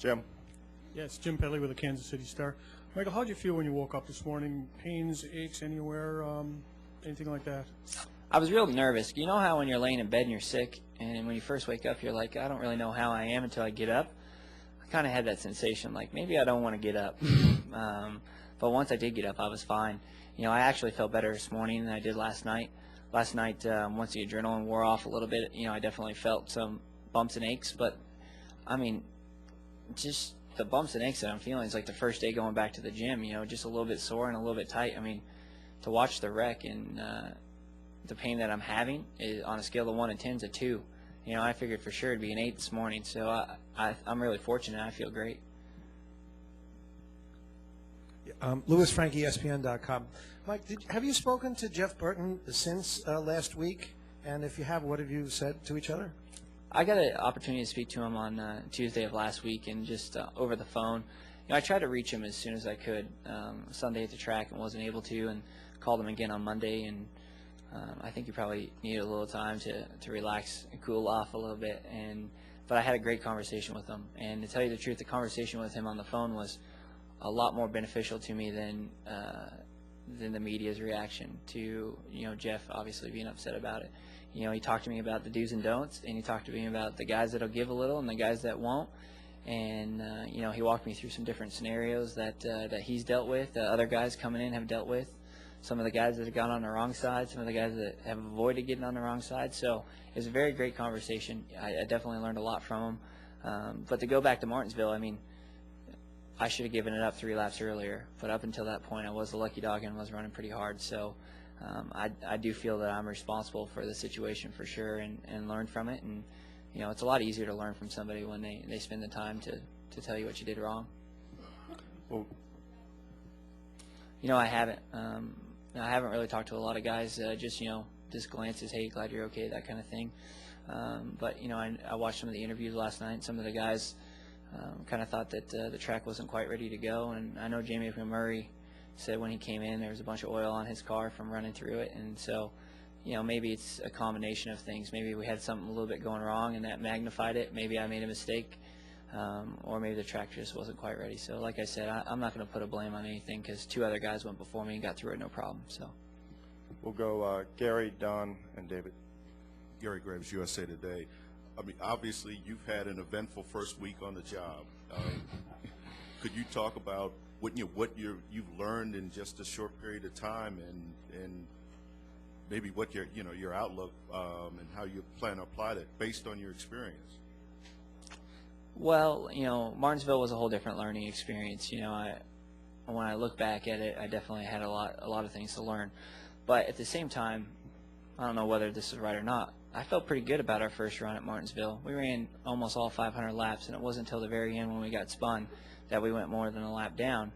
Jim. Yes, Jim Pedley with the Kansas City Star. Michael, how did you feel when you woke up this morning? Pains, aches anywhere, anything like that? I was real nervous. You know how when you're laying in bed and you're sick, and when you first wake up, you're like, I don't really know how I am until I get up. I kind of had that sensation, like maybe I don't want to get up. But once I did get up, I was fine. You know, I actually felt better this morning than I did last night. Last night, once the adrenaline wore off a little bit, you know, I definitely felt some bumps and aches. But, I mean, just the bumps and aches that I'm feeling is like the first day going back to the gym, you know, just a little bit sore and a little bit tight. I mean, to watch the wreck and the pain that I'm having is on a scale of 1 to 10 is a 2. You know, I figured for sure it'd be an 8 this morning, so I'm really fortunate. I feel great. Louis Frank, ESPN.com. Mike, have you spoken to Jeff Burton since last week? And if you have, what have you said to each other? I got an opportunity to speak to him on Tuesday of last week, and just over the phone. You know, I tried to reach him as soon as I could Sunday at the track and wasn't able to, and called him again on Monday. And I think he probably needed a little time to relax and cool off a little bit. But I had a great conversation with him. And to tell you the truth, the conversation with him on the phone was a lot more beneficial to me than the media's reaction to, you know, Jeff obviously being upset about it. You know, he talked to me about the do's and don'ts, and he talked to me about the guys that'll give a little and the guys that won't. And you know, he walked me through some different scenarios that he's dealt with, other guys coming in have dealt with. Some of the guys that have gone on the wrong side, some of the guys that have avoided getting on the wrong side. So it was a very great conversation. I definitely learned a lot from him. But to go back to Martinsville, I mean, I should have given it up 3 laps earlier. But up until that point, I was the lucky dog and was running pretty hard. So I do feel that I'm responsible for the situation for sure, and learned from it. And, you know, it's a lot easier to learn from somebody when they spend the time to tell you what you did wrong. Well, you know, I haven't really talked to a lot of guys, just, you know, just glances, hey, glad you're okay, that kind of thing. But, you know, I watched some of the interviews last night, and some of the guys kind of thought that the track wasn't quite ready to go. And I know Jamie McMurray said when he came in there was a bunch of oil on his car from running through it. And so, you know, maybe it's a combination of things. Maybe we had something a little bit going wrong and that magnified it. Maybe I made a mistake, or maybe the track just wasn't quite ready. So like I said, I'm not going to put a blame on anything because 2 other guys went before me and got through it no problem. So we'll go Gary, Don, and David. Gary Graves, USA Today. I mean, obviously, you've had an eventful first week on the job. Could you talk about what you've learned in just a short period of time, and maybe what your outlook and how you plan to apply that based on your experience? Well, you know, Martinsville was a whole different learning experience. You know, when I look back at it, I definitely had a lot of things to learn. But at the same time, I don't know whether this is right or not, I felt pretty good about our first run at Martinsville. We ran almost all 500 laps, and it wasn't until the very end when we got spun that we went more than a lap down.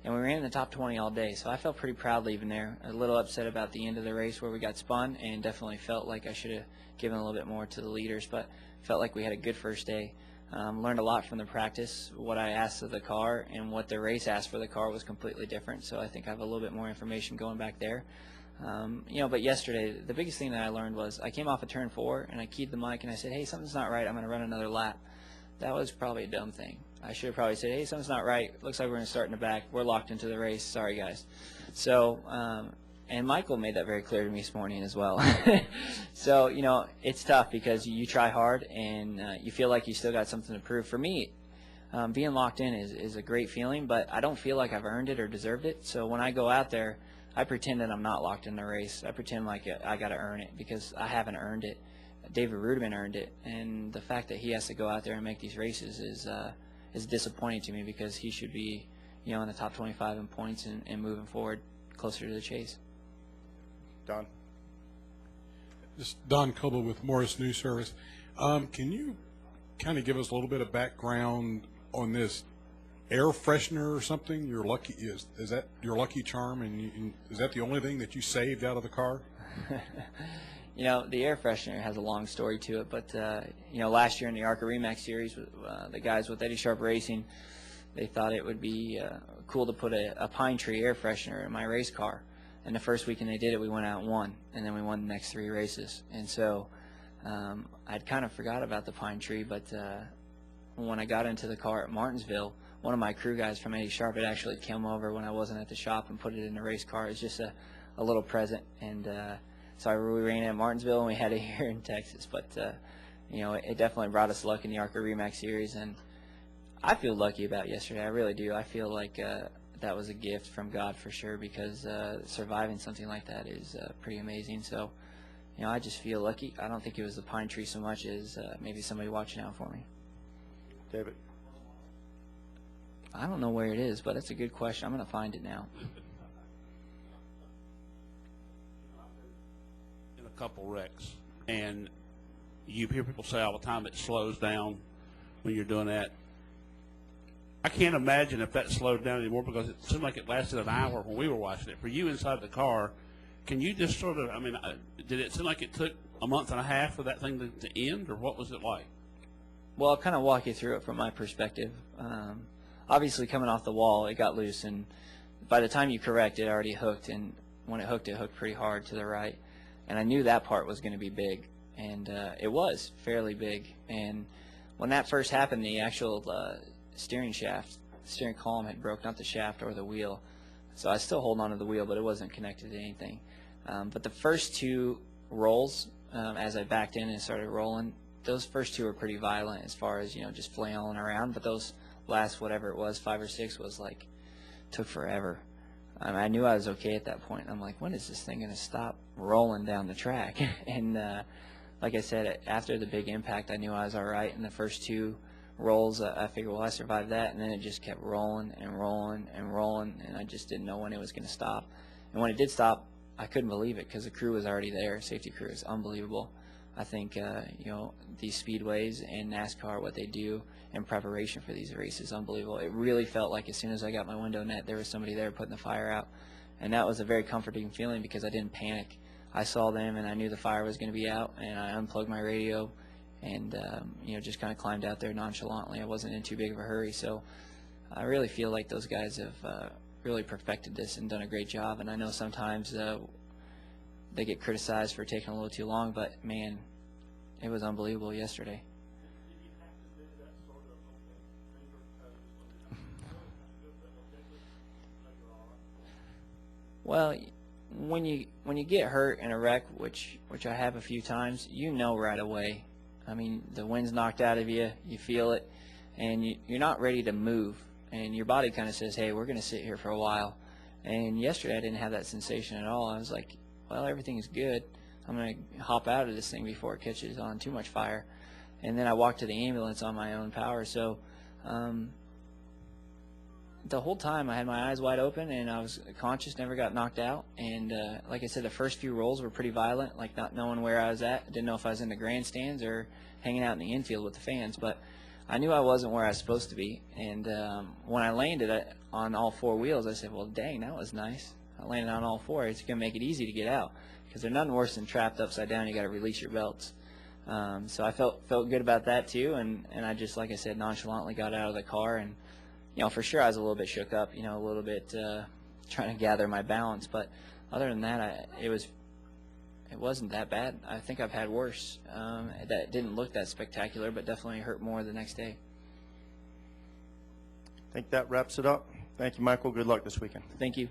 And we ran in the top 20 all day, so I felt pretty proud leaving there. A little upset about the end of the race where we got spun, and definitely felt like I should have given a little bit more to the leaders, but felt like we had a good first day. Learned a lot from the practice. What I asked of the car and what the race asked for the car was completely different, so I think I have a little bit more information going back there. You know, but yesterday, the biggest thing that I learned was I came off of turn 4, and I keyed the mic, and I said, hey, something's not right. I'm going to run another lap. That was probably a dumb thing. I should have probably said, hey, something's not right. Looks like we're going to start in the back. We're locked into the race. Sorry, guys. So, and Michael made that very clear to me this morning as well. So, you know, it's tough because you try hard, and you feel like you still got something to prove. For me, being locked in is a great feeling, but I don't feel like I've earned it or deserved it. So when I go out there, I pretend that I'm not locked in the race. I pretend like I got to earn it because I haven't earned it. David Ruderman earned it, and the fact that he has to go out there and make these races is disappointing to me because he should be, you know, in the top 25 in points and moving forward closer to the chase. Don. This is Don Koba with Morris News Service. Can you kind of give us a little bit of background on this air freshener or something? Your lucky is that your lucky charm, and is that the only thing that you saved out of the car? You know, the air freshener has a long story to it, but you know, last year in the ARCA Remax Series, the guys with Eddie Sharp Racing, they thought it would be cool to put a pine tree air freshener in my race car. And the first weekend they did it, we went out and won, and then we won the next 3 races. And so I'd kind of forgot about the pine tree, but when I got into the car at Martinsville, one of my crew guys from Eddie Sharp had actually come over when I wasn't at the shop and put it in a race car. It's just a little present, and so we ran it at Martinsville, and we had it here in Texas. But you know, it definitely brought us luck in the ARCA REMAX Series, and I feel lucky about yesterday. I really do. I feel like that was a gift from God for sure, because surviving something like that is pretty amazing. So, you know, I just feel lucky. I don't think it was the pine tree so much as maybe somebody watching out for me. David. I don't know where it is, but that's a good question. I'm going to find it now. In a couple wrecks, and you hear people say all the time it slows down when you're doing that. I can't imagine if that slowed down anymore, because it seemed like it lasted an hour when we were watching it. For you inside the car, can you just sort of, I mean, did it seem like it took a month and a half for that thing to end, or what was it like? Well, I'll kind of walk you through it from my perspective. Obviously, coming off the wall, it got loose, and by the time you correct, it already hooked, and when it hooked pretty hard to the right. And I knew that part was going to be big, and it was fairly big. And when that first happened, the actual steering column had broke, not the shaft or the wheel. So I was still holding on to the wheel, but it wasn't connected to anything. But the first two rolls, as I backed in and started rolling, those first two were pretty violent as far as, you know, just flailing around. But those last, whatever it was, 5 or 6, was like, took forever. I knew I was okay at that point. I'm like, when is this thing going to stop rolling down the track? And like I said, after the big impact, I knew I was all right. And the first two rolls, I figured, well, I survived that. And then it just kept rolling and rolling and rolling, and I just didn't know when it was going to stop. And when it did stop, I couldn't believe it, because the crew was already there. Safety crew is unbelievable. I think, you know, these speedways and NASCAR, what they do in preparation for these races, unbelievable. It really felt like as soon as I got my window net, there was somebody there putting the fire out. And that was a very comforting feeling, because I didn't panic. I saw them, and I knew the fire was going to be out, and I unplugged my radio and, you know, just kind of climbed out there nonchalantly. I wasn't in too big of a hurry. So I really feel like those guys have really perfected this and done a great job. And I know sometimes they get criticized for taking a little too long, but man, it was unbelievable yesterday. Well, when you get hurt in a wreck, which I have a few times, you know right away. I mean, the wind's knocked out of you, you feel it, and you're not ready to move, and your body kind of says, hey, we're going to sit here for a while. And yesterday I didn't have that sensation at all. I was like, well, everything's good. I'm going to hop out of this thing before it catches on too much fire. And then I walked to the ambulance on my own power. So the whole time I had my eyes wide open, and I was conscious, never got knocked out. And like I said, the first few rolls were pretty violent, like not knowing where I was at. Didn't know if I was in the grandstands or hanging out in the infield with the fans. But I knew I wasn't where I was supposed to be. And when I landed on all 4 wheels, I said, well, dang, that was nice. I landed on all 4. It's going to make it easy to get out, because they're nothing worse than trapped upside down. You got to release your belts. So I felt good about that too. And I just, like I said, nonchalantly got out of the car. And you know, for sure I was a little bit shook up, you know, a little bit trying to gather my balance. But other than that, it wasn't that bad. I think I've had worse. That didn't look that spectacular, but definitely hurt more the next day. I think that wraps it up. Thank you, Michael. Good luck this weekend. Thank you.